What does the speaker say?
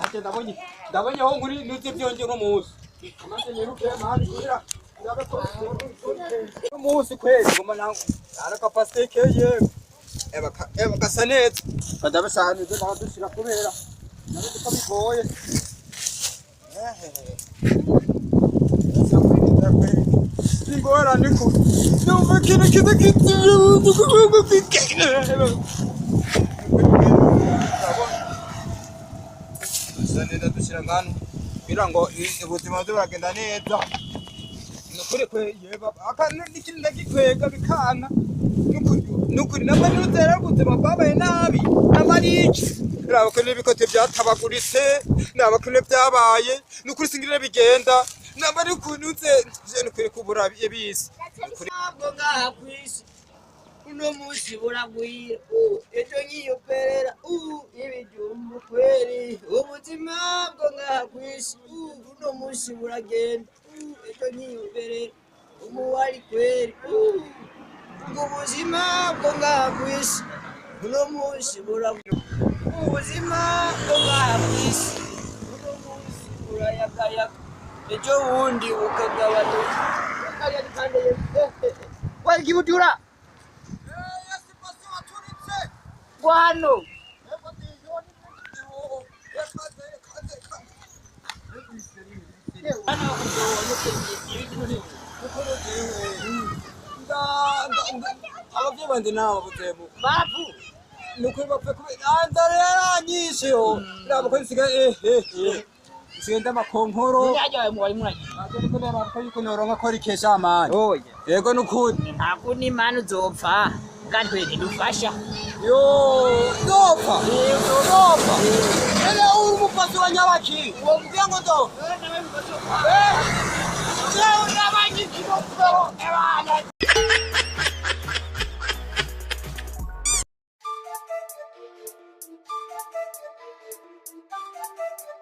Acha ndabonye aho nkuri nuze byonje no musi amaze nyeruke mani kugira no musi kwezi ngoma nangu araka pasteke ye eba kasanetse kadabashahanize ndadushira kubera naruko ko bigoye ingora niko numva kintu Sanida dushira ngano kugira ngo ubuzima bwe buragenda neza nukuri kwe yeba akana n'ikindi ndagikwega bikana nukuri nabari rutera ubuzima bwabaye nabi namariki raba ko n'ibikote byatabaguritse nabakune byabaye nukuri singire bigenda nabari kunutse je nukuri kubura bisi ntabwo ngaha kwisi uno musi buragwira ejo nyiyoperera ibijumbu kweri ubuzima bwo ngaha kwisi uno musi buragenda ejo nyiyoperera umuwari kweri ubuzima bwo ngaha kwisi uno musi buragwira ubuzima bwo ngaha kwisi uno musi burayakayaka ejo wundi ukagabanuka wagibutura Guano. Abavye bandi nabo butebo. Bapu. Nuko bapfe andarera nyishe yo. Raba ko nsiga Sigenda makonkoro. Ndaje mu bari muraje. Ariko raba ko yuko noronka ko rikesha amani. Oya. Yego nukuri. Ntabwo ni manu zopfa. Kandi ntidufasha. Yo, nopfa. Nopfa. Ele uri umupasi wa nyabaki. Uwo mvyango ndo.